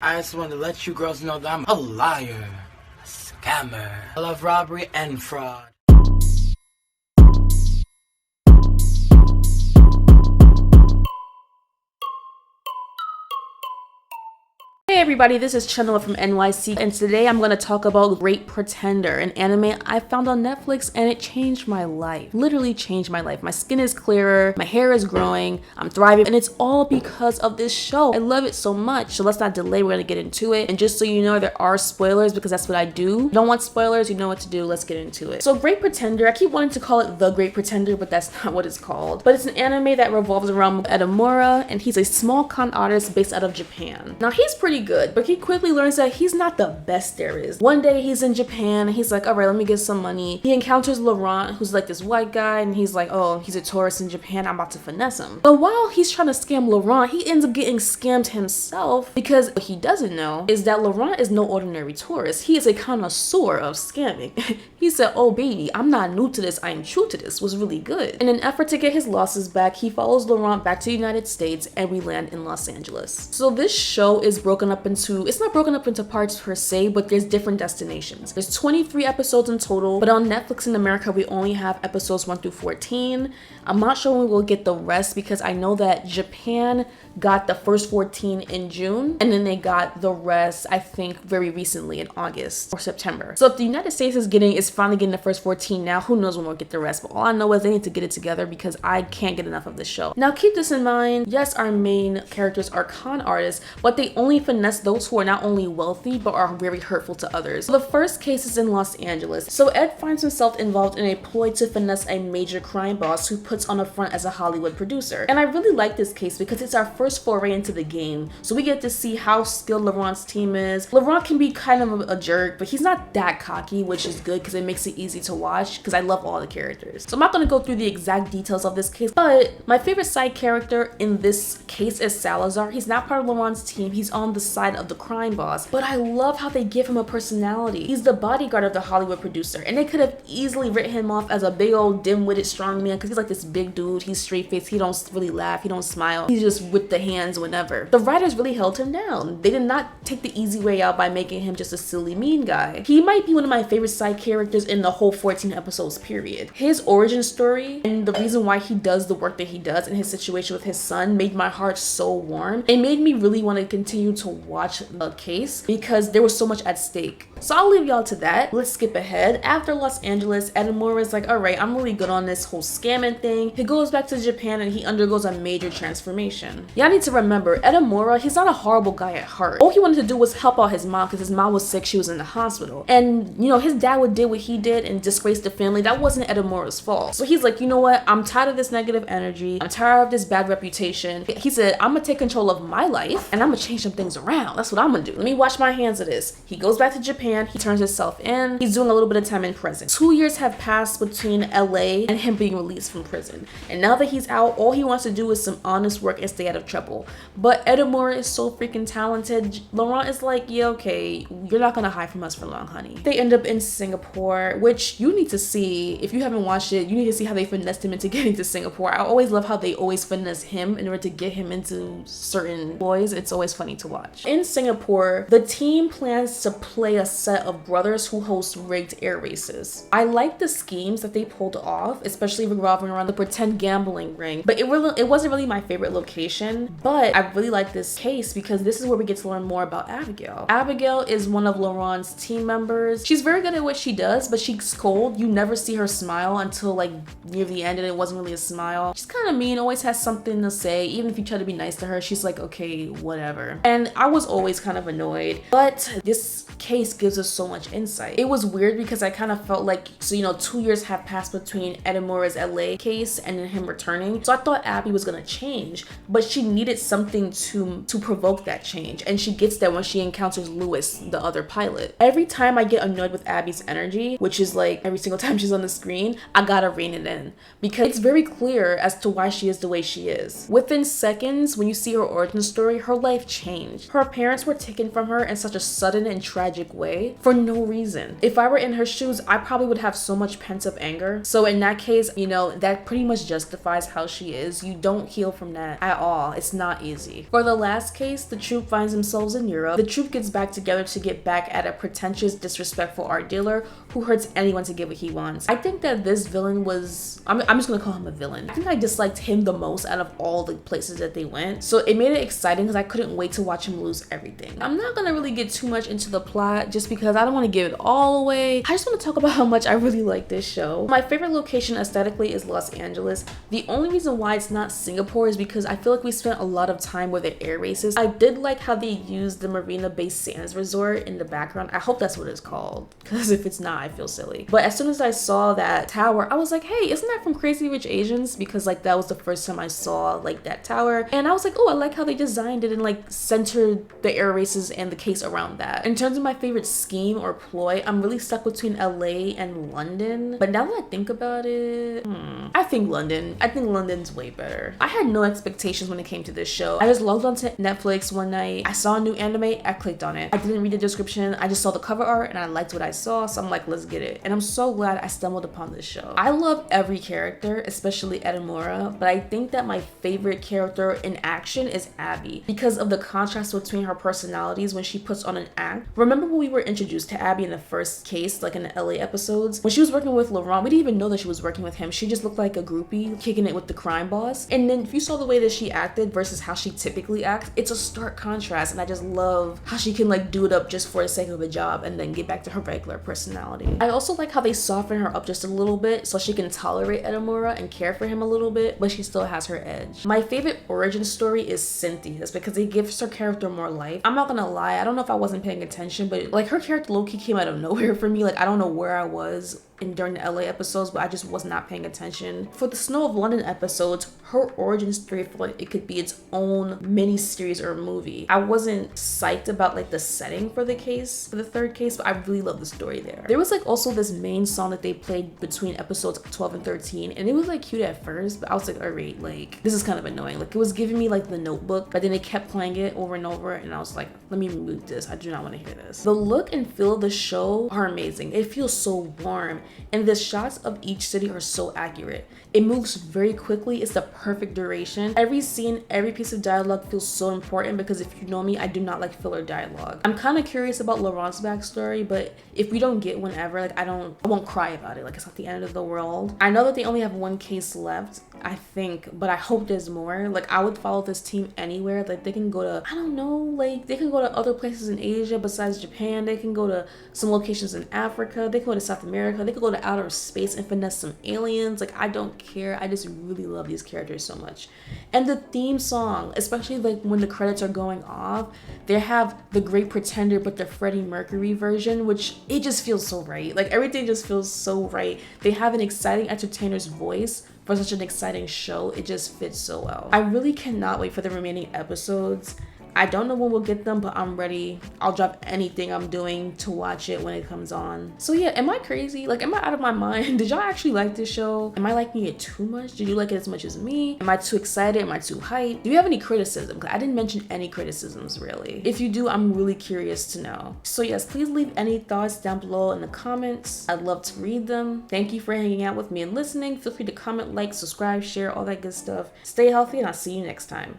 I just want to let you girls know that I'm a liar, a scammer. I love robbery and fraud. Hey everybody, this is Chandler from NYC, and today I'm going to talk about Great Pretender, an anime I found on Netflix, and it changed my life. Literally changed my life. My skin is clearer, my hair is growing, I'm thriving, and it's all because of this show. I love it so much, so let's not delay, we're going to get into it. And just so you know, there are spoilers because that's what I do. If you don't want spoilers, you know what to do, let's get into it. So Great Pretender, I keep wanting to call it The Great Pretender, but that's not what it's called. But it's an anime that revolves around Edamura, and he's a small con artist based out of Japan. Now he's pretty good, but he quickly learns that he's not the best there is. One day he's in Japan and he's like, all right, let me get some money. He encounters Laurent, who's like this white guy, and he's like, oh, he's a tourist in Japan, I'm about to finesse him. But while he's trying to scam Laurent, he ends up getting scammed himself, because what he doesn't know is that Laurent is no ordinary tourist. He is a connoisseur of scamming. He said, oh baby, I'm not new to this, I am true to this, was really good. In an effort to get his losses back, he follows Laurent back to the United States, and we land in Los Angeles. So this show is broken up into, it's not broken up into parts per se, but there's different destinations. There's 23 episodes in total, but on Netflix in America, we only have episodes 1 through 14. I'm not sure when we'll get the rest, because I know that Japan got the first 14 in June, and then they got the rest, I think, very recently in August or September. So if the United States is finally getting the first 14 now, who knows when we'll get the rest, but all I know is they need to get it together because I can't get enough of this show. Now keep this in mind, yes, our main characters are con artists, but they only finesse those who are not only wealthy, but are very hurtful to others. So the first case is in Los Angeles. So Ed finds himself involved in a ploy to finesse a major crime boss who puts on a front as a Hollywood producer. And I really like this case because it's our first foray into the game. So we get to see how skilled Laurent's team is. Laurent can be kind of a jerk, but he's not that cocky, which is good because it makes it easy to watch because I love all the characters. So I'm not going to go through the exact details of this case, but my favorite side character in this case is Salazar. He's not part of Laurent's team. He's on the side of the crime boss, but I love how they give him a personality. He's the bodyguard of the Hollywood producer, and they could have easily written him off as a big old dim-witted strong man because he's like this big dude. He's straight-faced. He don't really laugh. He don't smile. He's just with the hands whenever. The writers really held him down. They did not take the easy way out by making him just a silly mean guy. He might be one of my favorite side characters in the whole 14 episodes period. His origin story and the reason why he does the work that he does in his situation with his son made my heart so warm. It made me really want to continue to watch the case because there was so much at stake. So I'll leave y'all to that. Let's skip ahead. After Los Angeles, Edamura is like, all right, I'm really good on this whole scamming thing. He goes back to Japan and he undergoes a major transformation. Y'all need to remember, Edamura, he's not a horrible guy at heart. All he wanted to do was help out his mom because his mom was sick, she was in the hospital. And you know, his dad did what he did and disgraced the family. That wasn't Edamura's fault. So he's like, you know what? I'm tired of this negative energy. I'm tired of this bad reputation. He said, I'm gonna take control of my life and I'm gonna change some things around. That's what I'm gonna do. Let me wash my hands of this. He goes back to Japan. He turns himself in. He's doing a little bit of time in prison. 2 years have passed between LA and him being released from prison. And now that he's out, all he wants to do is some honest work and stay out of trouble. But Edamura is so freaking talented. Laurent is like, yeah, okay, you're not gonna hide from us for long, honey. They end up in Singapore, which you need to see. If you haven't watched it, you need to see how they finessed him into getting to Singapore. I always love how they always finesse him in order to get him into certain ploys. It's always funny to watch. In Singapore, the team plans to play a set of brothers who host rigged air races. I like the schemes that they pulled off, especially revolving around the pretend gambling ring, but it wasn't really my favorite location. But I really like this case because this is where we get to learn more about Abigail. Abigail is one of Laurent's team members. She's very good at what she does, but she's cold. You never see her smile until like near the end, and it wasn't really a smile. She's kind of mean, always has something to say. Even if you try to be nice to her, she's like, okay, whatever. And I was always kind of annoyed, but this case gives us so much insight. It was weird because I kind of felt like, so you know, 2 years have passed between Edamura's LA case and then him returning. So I thought Abby was gonna change, but she needed something to provoke that change. And she gets that when she encounters Lewis, the other pilot. Every time I get annoyed with Abby's energy, which is like every single time she's on the screen, I gotta rein it in because it's very clear as to why she is the way she is. Within seconds, when you see her origin story, her life changed. Her parents were taken from her in such a sudden and tragic way for no reason. If I were in her shoes, I probably would have so much pent-up anger. So in that case, you know, that pretty much justifies how she is. You don't heal from that at all. It's not easy. For the last case, the troupe finds themselves in Europe. The troupe gets back together to get back at a pretentious, disrespectful art dealer who hurts anyone to get what he wants. I think that this villain was, I'm just gonna call him a villain. I think I disliked him the most out of all the places that they went. So it made it exciting because I couldn't wait to watch him lose everything. I'm not gonna really get too much into the plot just because I don't want to give it all away. I just want to talk about how much I really like this show. My favorite location aesthetically is Los Angeles. The only reason why it's not Singapore is because I feel like we spent a lot of time with the air races. I did like how they used the Marina Bay Sands Resort in the background. I hope that's what it's called, because if it's not, I feel silly. But as soon as I saw that tower, I was like, hey, isn't that from Crazy Rich Asians? Because like that was the first time I saw like that tower, and I was like, oh, I like how they designed it and like centered the air races and the case around that. In terms of my favorite scheme or ploy, I'm really stuck between LA and London, but now that I think about it, I think London's way better. I had no expectations when it came to this show. I just logged onto Netflix one night, I saw a new anime, I clicked on it. I didn't read the description, I just saw the cover art and I liked what I saw, so I'm like, let's get it. And I'm so glad I stumbled upon this show. I love every character, especially Edamura, but I think that my favorite character in action is Abby because of the contrast between her personalities when she puts on an act. Remember when we were introduced to Abby in the first case, like in the LA episodes? When she was working with Laurent, we didn't even know that she was working with him. She just looked like a groupie kicking it with the crime boss. And then if you saw the way that she acted versus how she typically acts, it's a stark contrast, and I just love how she can like do it up just for the sake of a job and then get back to her regular personality. I also like how they soften her up just a little bit so she can tolerate Edamura and care for him a little bit, but she still has her edge. My favorite origin story is Cynthia's because it gives her character more life. I'm not gonna lie, I don't know if I wasn't paying attention, but like her character low-key came out of nowhere for me. Like I don't know where I was during the LA episodes, but I just was not paying attention. For the Snow of London episodes, her origin story felt like it could be its own mini series or movie. I wasn't psyched about like the setting for the case, for the third case, but I really love the story there. There was like also this main song that they played between episodes 12 and 13, and it was like cute at first, but I was like, all right, like this is kind of annoying. Like it was giving me like The Notebook, but then they kept playing it over and over, and I was like, let me remove this. I do not want to hear this. The look and feel of the show are amazing. It feels so warm, and the shots of each city are so accurate. It moves very quickly. It's the perfect duration. Every scene, every piece of dialogue feels so important because if you know me, I do not like filler dialogue. I'm kind of curious about Laurent's backstory, but if we don't get one ever, like I won't cry about it. Like it's not the end of the world. I know that they only have one case left, I think, but I hope there's more. Like I would follow this team anywhere. Like they can go to, I don't know, like they can go to other places in Asia besides Japan. They can go to some locations in Africa. They can go to South America. They can go to outer space and finesse some aliens. Like I don't care. I just really love these characters so much. And the theme song, especially like when the credits are going off, they have The Great Pretender but the Freddie Mercury version, which it just feels so right. Like everything just feels so right. They have an exciting entertainer's voice for such an exciting show. It just fits so well. I really cannot wait for the remaining episodes. I don't know when we'll get them, but I'm ready. I'll drop anything I'm doing to watch it when it comes on. So yeah, am I crazy? Like, am I out of my mind? Did y'all actually like this show? Am I liking it too much? Did you like it as much as me? Am I too excited? Am I too hyped? Do you have any criticism? I didn't mention any criticisms really. If you do, I'm really curious to know. So yes, please leave any thoughts down below in the comments. I'd love to read them. Thank you for hanging out with me and listening. Feel free to comment, like, subscribe, share, all that good stuff. Stay healthy, and I'll see you next time.